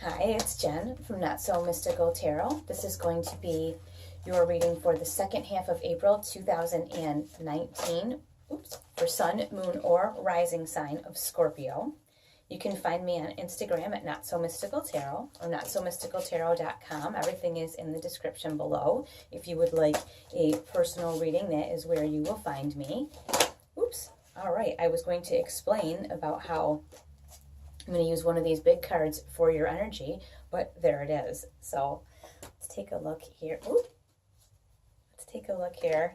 Hi, it's Jen from Not So Mystical Tarot. This is going to be your reading for the second half of April 2019. For Sun, Moon, or Rising sign of Scorpio. You can find me on Instagram at Not So Mystical Tarot or notsomysticaltarot.com. Everything is in the description below. If you would like a personal reading, that is where you will find me. All right, I was going to explain about how I'm going to use one of these big cards for your energy, but there it is. So let's take a look here. Let's take a look here.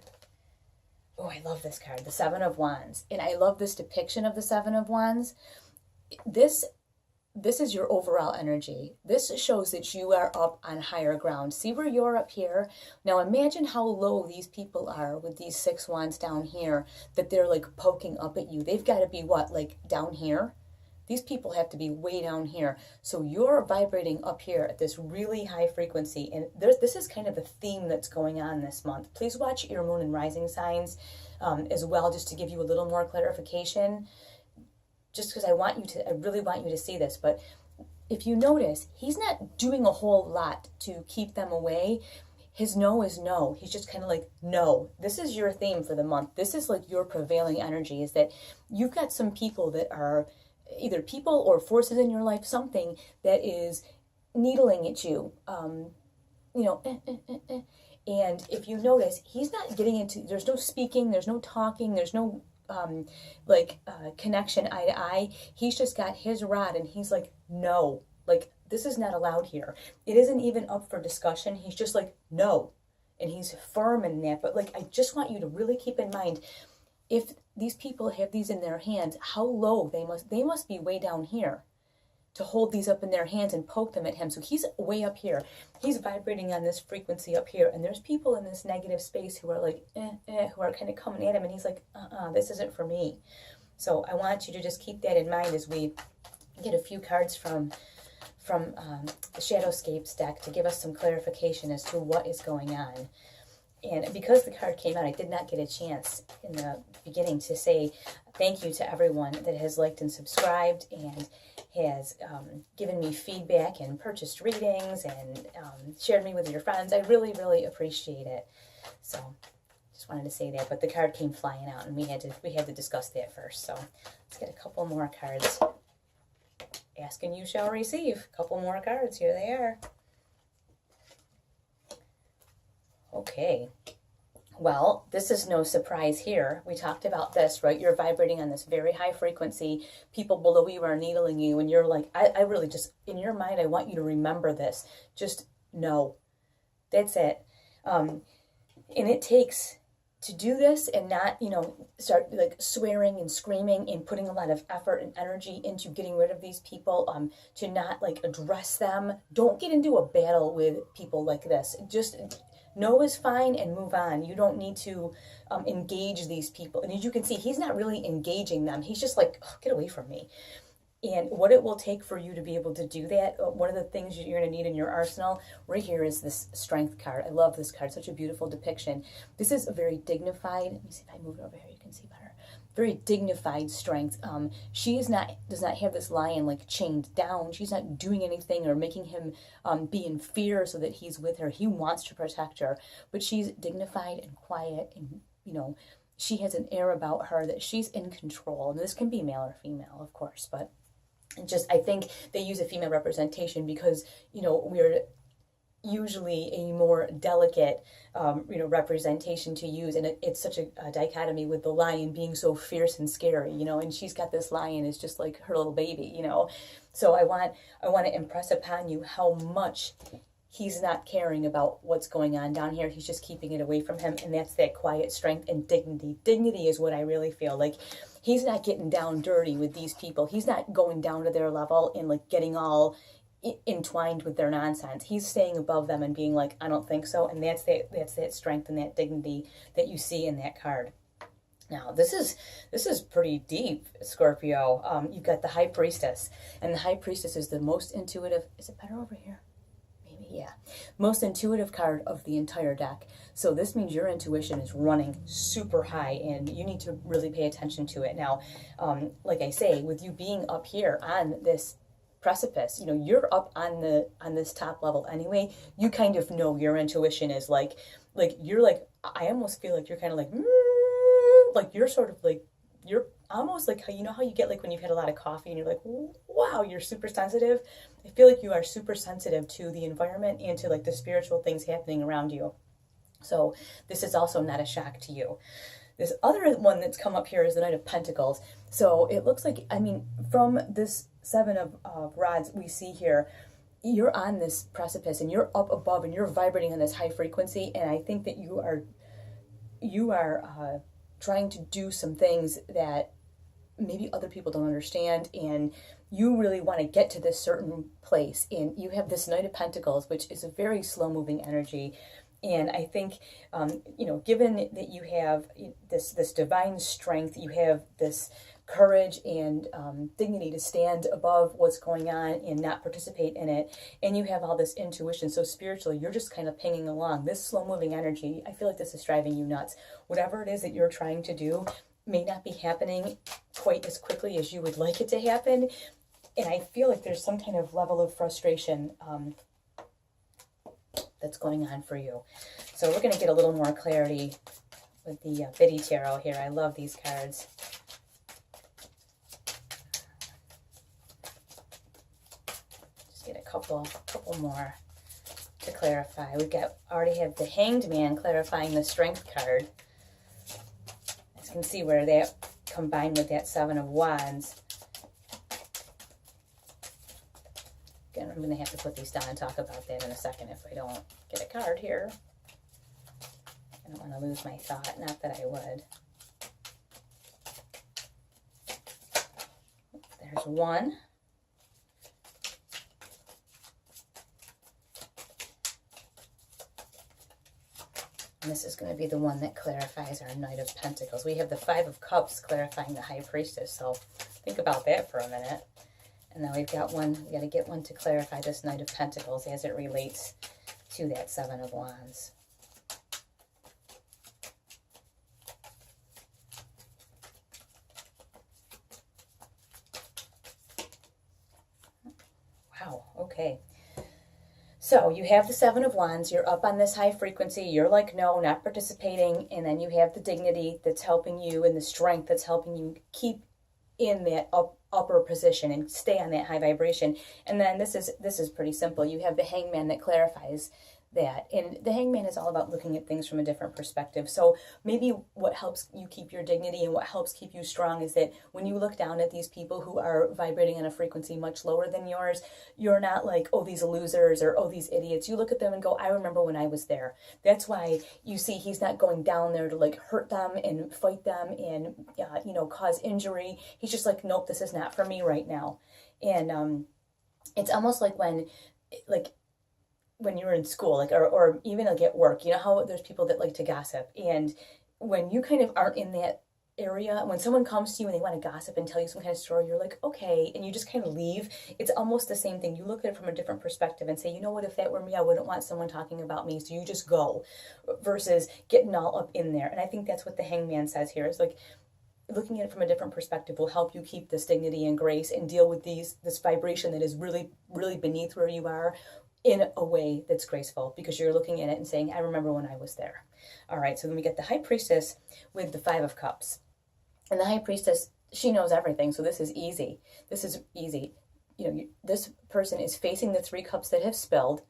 Oh, I love this card, the Seven of Wands. And I love this depiction of the Seven of Wands. This is your overall energy. This shows that you are up on higher ground. See where you're up here? Now imagine how low these people are with these 6 wands down here, that they're like poking up at you. They've got to be what, like down here? These people have to be way down here. So you're vibrating up here at this really high frequency. And this is kind of the theme that's going on this month. Please watch your moon and rising signs as well, just to give you a little more clarification. Just because I really want you to see this. But if you notice, he's not doing a whole lot to keep them away. His no is no. He's just kind of like, no. This is your theme for the month. This is like your prevailing energy, is that you've got some people that are either people or forces in your life, something that is needling at you, and if you notice, he's not getting into, there's no speaking, there's no talking, there's no connection eye to eye. He's just got his rod and he's like, no, like this is not allowed here. It isn't even up for discussion. He's just like, no, and he's firm in that. But like, I just want you to really keep in mind, if these people have these in their hands, how low they must be way down here to hold these up in their hands and poke them at him. So he's way up here. He's vibrating on this frequency up here. And there's people in this negative space who are like, who are kind of coming at him. And he's like, this isn't for me. So I want you to just keep that in mind as we get a few cards from the Shadowscapes deck to give us some clarification as to what is going on. And because the card came out, I did not get a chance in the beginning to say thank you to everyone that has liked and subscribed and has given me feedback and purchased readings and shared me with your friends. I really, really appreciate it. So just wanted to say that. But the card came flying out, and we had to discuss that first. So let's get a couple more cards. Ask and you shall receive. A couple more cards. Here they are. Okay, well, this is no surprise here. We talked about this, right? You're vibrating on this very high frequency. People below you are needling you, and you're like, I really just, in your mind, I want you to remember this. Just know. That's it. And it takes to do this and not, start like swearing and screaming and putting a lot of effort and energy into getting rid of these people, to not like address them. Don't get into a battle with people like this. Just no is fine and move on. You don't need to engage these people. And as you can see, he's not really engaging them. He's just like, get away from me. And what it will take for you to be able to do that, one of the things you're going to need in your arsenal right here is this Strength card. I love this card. Such a beautiful depiction. This is a very dignified, let me see if I move it over here, you can see better. Very dignified strength. She does not have this lion like chained down. She's not doing anything or making him be in fear so that he's with her. He wants to protect her, but she's dignified and quiet, and she has an air about her that she's in control. And this can be male or female, of course, but I think they use a female representation because we're usually a more delicate, representation to use. And it's such a dichotomy with the lion being so fierce and scary, and she's got this lion is just like her little baby, So I want to impress upon you how much he's not caring about what's going on down here. He's just keeping it away from him. And that's that quiet strength and dignity. Dignity is what I really feel like. He's not getting down dirty with these people. He's not going down to their level and like getting all entwined with their nonsense. He's staying above them and being like, I don't think so. And that's that strength and that dignity that you see in that card. Now, this is pretty deep, Scorpio. You've got the High Priestess, and the High Priestess is the most intuitive. Is it better over here? Maybe, yeah. Most intuitive card of the entire deck. So this means your intuition is running super high, and you need to really pay attention to it. Now, like I say, with you being up here on this precipice. You know, you're up on this top level anyway. You kind of know, your intuition is like you're like, I almost feel like you're kind of like you're sort of like, you're almost like how, you know how you get like when you've had a lot of coffee and you're like, wow, you're super sensitive. I feel like you are super sensitive to the environment and to like the spiritual things happening around you. So this is also not a shock to you. This other one that's come up here is the Knight of Pentacles. So it looks like, I mean, from this Seven of Rods we see here, you're on this precipice and you're up above and you're vibrating on this high frequency. And I think that you are trying to do some things that maybe other people don't understand, and you really want to get to this certain place. And you have this Knight of Pentacles, which is a very slow moving energy. And I think, you know, given that you have this divine strength, you have this courage and dignity to stand above what's going on and not participate in it, and you have all this intuition, so spiritually you're just kind of pinging along. This slow-moving energy, I feel like this is driving you nuts. Whatever it is that you're trying to do may not be happening quite as quickly as you would like it to happen, and I feel like there's some kind of level of frustration that's going on for you. So we're going to get a little more clarity with the Biddy Tarot here. I love these cards. Just get a couple more to clarify. Already have the Hanged Man clarifying the Strength card. As you can see where that combined with that Seven of Wands. Again, I'm going to have to put these down and talk about that in a second if I don't get a card here. I don't want to lose my thought, not that I would. There's one. And this is going to be the one that clarifies our Knight of Pentacles. We have the Five of Cups clarifying the High Priestess, so think about that for a minute. And now we've got one, we got to get one to clarify this Knight of Pentacles as it relates to that Seven of Wands. Wow, okay. So you have the Seven of Wands, you're up on this high frequency, you're like, no, not participating, and then you have the dignity that's helping you and the strength that's helping you keep in that upper position and stay on that high vibration. And then this is pretty simple. You have the Hangman that clarifies that, and the Hangman is all about looking at things from a different perspective. So maybe what helps you keep your dignity and what helps keep you strong is that when you look down at these people who are vibrating on a frequency much lower than yours, you're not like, oh, these losers, or oh, these idiots. You look at them and go, I remember when I was there. That's why you see he's not going down there to like hurt them and fight them and you know, cause injury. He's just like, nope, this is not for me right now. And it's almost like when you're in school, like, or even like at work, you know how there's people that like to gossip, and when you kind of aren't in that area, when someone comes to you and they want to gossip and tell you some kind of story, you're like, okay, and you just kind of leave. It's almost the same thing. You look at it from a different perspective and say, you know what, if that were me, I wouldn't want someone talking about me, so you just go, versus getting all up in there. And I think that's what the Hangman says here. It's like, looking at it from a different perspective will help you keep this dignity and grace and deal with this vibration that is really, really beneath where you are, in a way that's graceful, because you're looking at it and saying, I remember when I was there. All right, so then we get the High Priestess with the Five of Cups. And the High Priestess, she knows everything, so this is easy. This is easy. You know, this person is facing the 3 cups that have spilled,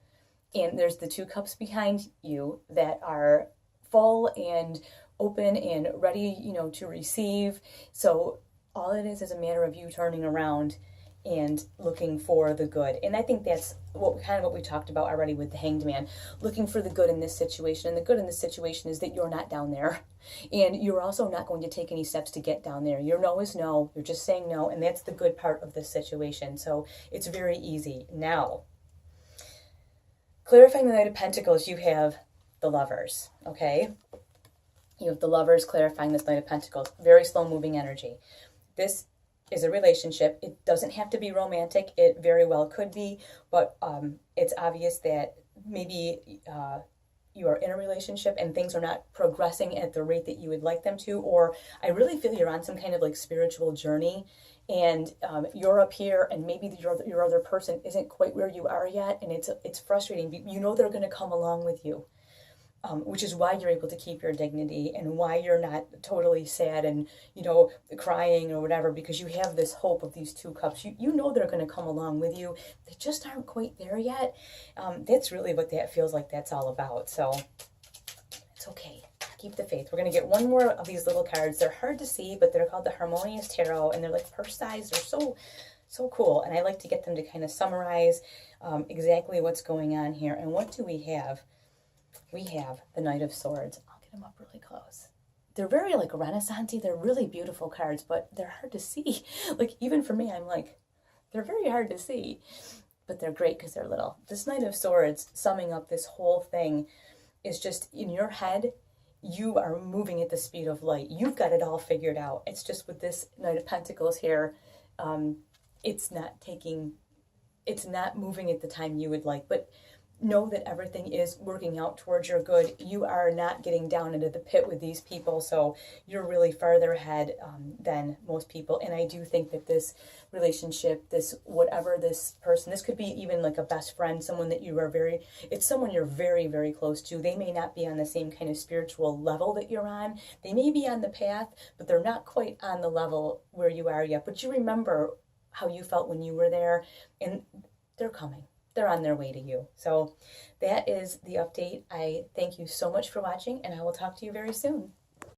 and there's the 2 cups behind you that are full and open and ready, you know, to receive. So all it is a matter of you turning around and looking for the good. And I think that's what we talked about already with the Hanged Man, looking for the good in this situation. And the good in this situation is that you're not down there, and you're also not going to take any steps to get down there. Your no is no. You're just saying no, and that's the good part of this situation. So it's very easy. Now, clarifying the Knight of Pentacles, you have the Lovers, okay? You have the Lovers clarifying this Knight of Pentacles. Very slow-moving energy. This is a relationship. It doesn't have to be romantic. It very well could be, but it's obvious that maybe you are in a relationship and things are not progressing at the rate that you would like them to, or I really feel you're on some kind of like spiritual journey, and you're up here, and maybe your other person isn't quite where you are yet, and it's frustrating. You know they're going to come along with you, which is why you're able to keep your dignity and why you're not totally sad and, you know, crying or whatever, because you have this hope of these two cups. You know they're going to come along with you. They just aren't quite there yet. That's really what that feels like that's all about. So it's okay. Keep the faith. We're going to get one more of these little cards. They're hard to see, but they're called the Harmonious Tarot, and they're like purse-sized. They're so cool, and I like to get them to kind of summarize exactly what's going on here. And what do we have? We have the Knight of Swords. I'll get them up really close. They're very like Renaissance-y. They're really beautiful cards, but they're hard to see. Like even for me, I'm like, they're very hard to see, but they're great because they're little. This Knight of Swords, summing up this whole thing, is just in your head, you are moving at the speed of light. You've got it all figured out. It's just with this Knight of Pentacles here, it's not moving at the time you would like, but know that everything is working out towards your good. You are not getting down into the pit with these people, so you're really farther ahead than most people. And I do think that this relationship, this whatever this person, this could be even like a best friend, someone that you are it's someone you're very, very close to. They may not be on the same kind of spiritual level that you're on. They may be on the path, but they're not quite on the level where you are yet. But you remember how you felt when you were there, and they're coming. They're on their way to you. So that is the update. I thank you so much for watching, and I will talk to you very soon.